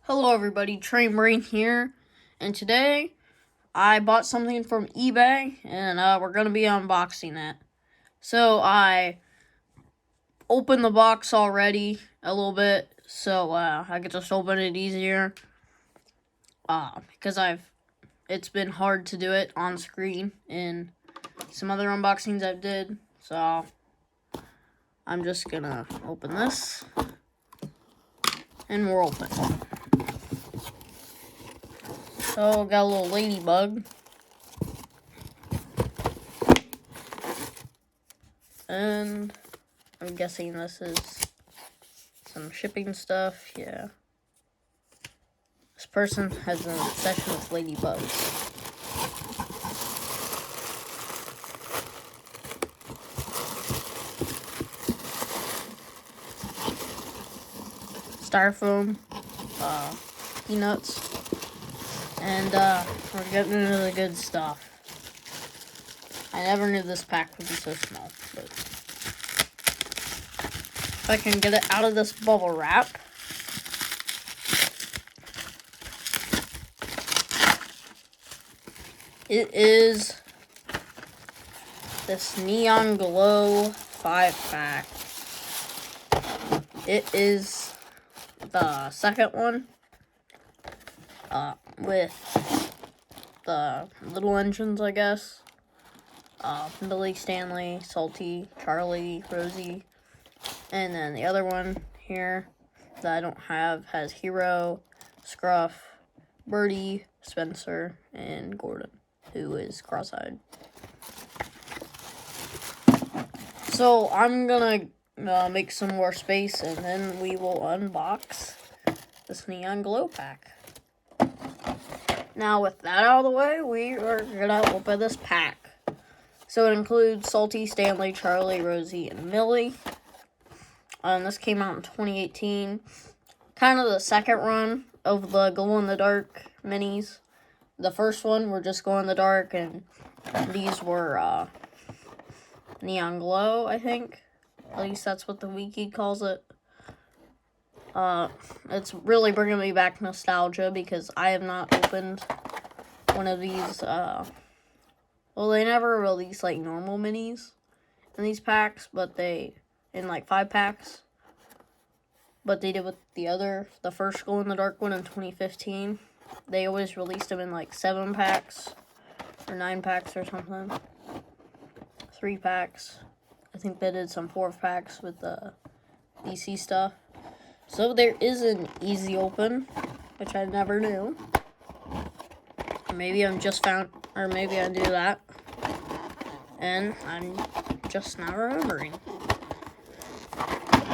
Hello everybody, Train Brain here, and today I bought something from eBay, and we're going to be unboxing it. So I opened the box already a little bit, so I could just open it easier, because it's been hard to do it on screen in some other unboxings I've did, so I'm just going to open this, and we're open. So, got a little ladybug. And I'm guessing this is some shipping stuff. Yeah. This person has an obsession with ladybugs. Styrofoam, peanuts, and we're getting into the good stuff. I never knew this pack would be so small, but if I can get it out of this bubble wrap. It is this Neon Glow 5-pack. It is the second one, with the little engines, I guess. Billy, Stanley, Salty, Charlie, Rosie, and then the other one here that I don't have has Hero, Scruff, Birdie, Spencer, and Gordon, who is cross-eyed. So I'm gonna make some more space, and then we will unbox this Neon Glow pack. Now, with that out of the way, we are gonna open this pack. So it includes Salty, Stanley, Charlie, Rosie, and Millie. This came out in 2018. Kind of the second run of the glow-in-the-dark minis. The first one were just glow-in-the-dark, and these were Neon Glow, I think. At least that's what the wiki calls it. It's really bringing me back nostalgia because I have not opened one of these, well, they never release, like, normal minis in these packs, but in, like, 5-packs. But they did with the first glow-in-the-dark one in 2015. They always released them in, like, 7-packs, or 9-packs or something. 3-packs. I think they did some 4-packs with the DC stuff. So there is an easy open, which I never knew. Maybe maybe I do that. And I'm just not remembering.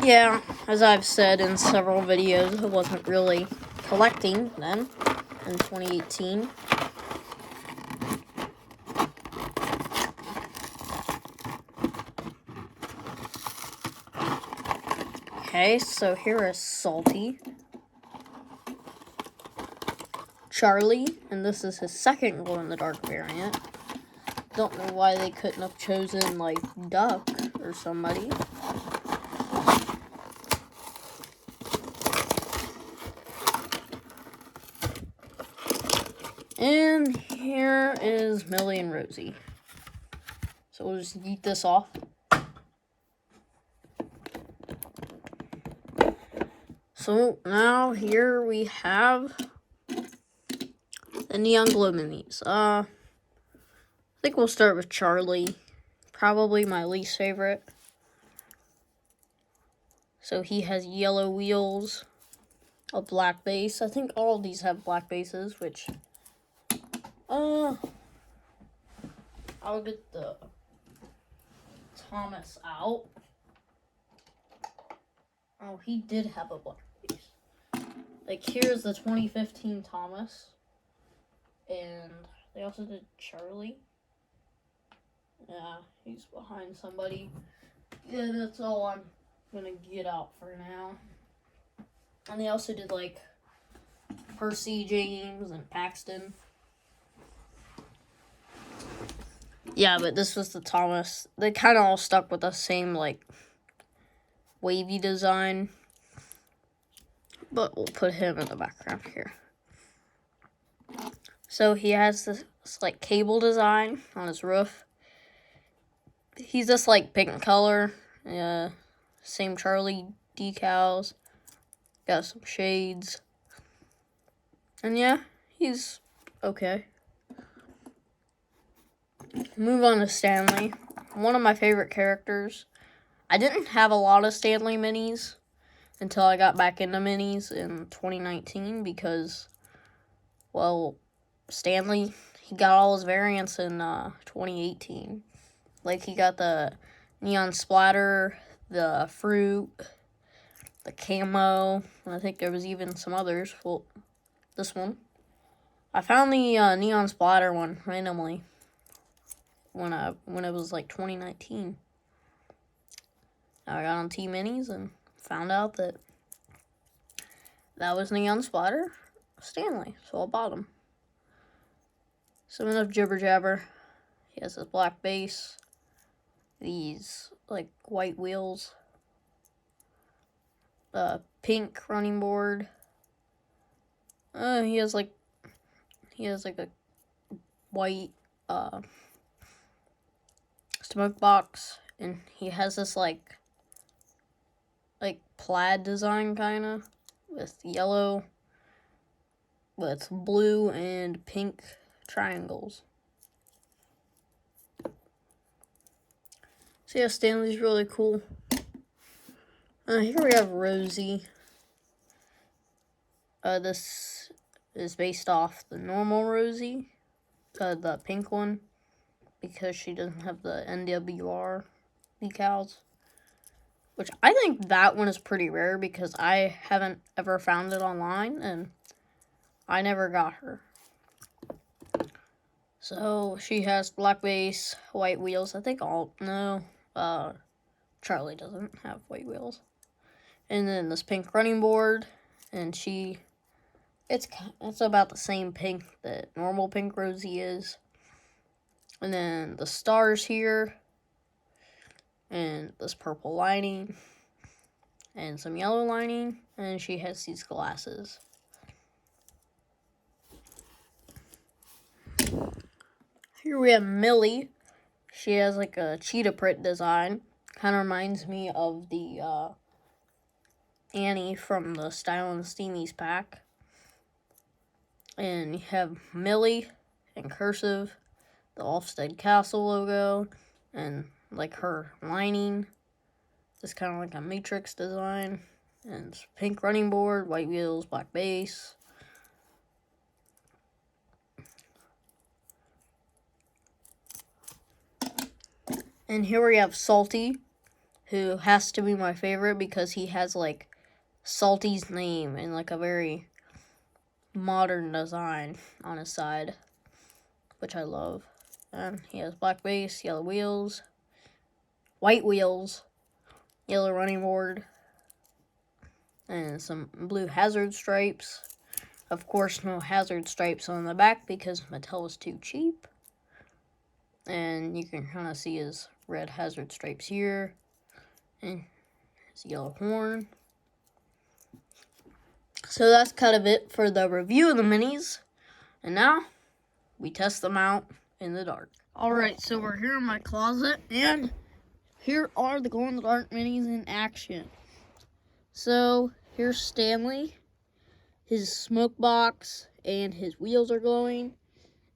Yeah, as I've said in several videos, I wasn't really collecting then, in 2018. Okay, so here is Salty, Charlie, and this is his second glow-in-the-dark variant. Don't know why they couldn't have chosen, like, Duck or somebody. And here is Millie and Rosie. So we'll just eat this off. So now here we have the Neon Glow minis. I think we'll start with Charlie. Probably my least favorite. So he has yellow wheels, a black base. I think all of these have black bases, which I'll get the Thomas out. Oh, he did have a black base. Like, here's the 2015 Thomas. And they also did Charlie. Yeah, he's behind somebody. Yeah, that's all I'm gonna get out for now. And they also did, like, Percy, James, and Paxton. Yeah, but this was the Thomas. They kind of all stuck with the same, like, wavy design. but we'll put him in the background here. So he has this like cable design on his roof. He's just like pink color. Same Charlie decals. Got some shades. And yeah, he's okay. Move on to Stanley. One of my favorite characters. I didn't have a lot of Stanley minis until I got back into minis in 2019 because, well, Stanley, he got all his variants in 2018. Like, he got the neon splatter, the fruit, the camo, and I think there was even some others. Well, this one. I found the neon splatter one randomly when it was like 2019. I got on T-Minis and found out that was neon splatter Stanley, so I bought him. Some enough jibber jabber. He has this black base, these like white wheels, pink running board. He has like a white smoke box, and he has this like plaid design kind of with yellow, with blue and pink triangles. So yeah, Stanley's really cool. Here we have Rosie. This is based off the normal Rosie, the pink one, because she doesn't have the NWR decals. Which I think that one is pretty rare because I haven't ever found it online and I never got her. So she has black base, white wheels. I think Charlie doesn't have white wheels. And then this pink running board, and it's about the same pink that normal pink Rosie is. And then the stars here, and this purple lining, and some yellow lining, and she has these glasses. Here we have Millie. She has like a cheetah print design. Kind of reminds me of the Annie from the Style and Steamies pack. And you have Millie in cursive, the Olfsted Castle logo, and like her lining. It's kind of like a matrix design. And it's pink running board, white wheels, black base. And here we have Salty, who has to be my favorite because he has like Salty's name and like a very modern design on his side, which I love. And he has black base, yellow wheels, white wheels, yellow running board, and some blue hazard stripes. Of course, no hazard stripes on the back because Mattel was too cheap. And you can kind of see his red hazard stripes here, and his yellow horn. So that's kind of it for the review of the minis. And now, we test them out in the dark. Alright, so we're here in my closet, and here are the glow-in-the-dark minis in action. So, here's Stanley. His smoke box and his wheels are glowing.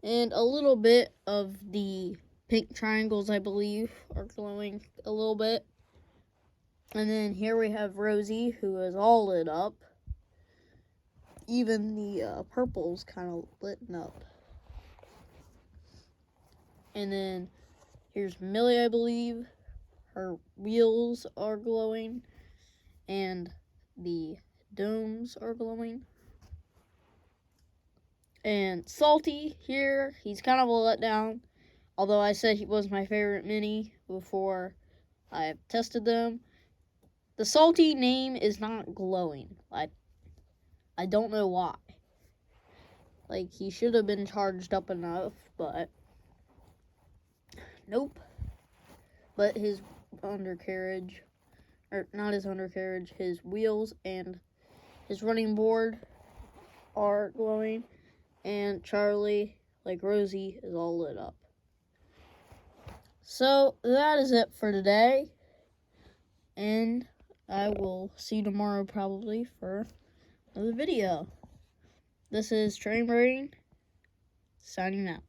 And a little bit of the pink triangles, I believe, are glowing a little bit. And then here we have Rosie, who is all lit up. Even the purple's kind of lit up. And then here's Millie, I believe. Her wheels are glowing. And the domes are glowing. And Salty here, he's kind of a letdown. Although I said he was my favorite mini before I tested them. The Salty name is not glowing. I don't know why. Like, he should have been charged up enough, but nope. But his undercarriage, or not his undercarriage, his wheels and his running board are glowing, and Charlie, like Rosie, is all lit up. So that is it for today, and I will see you tomorrow probably for another video. This is Train Brain, signing out.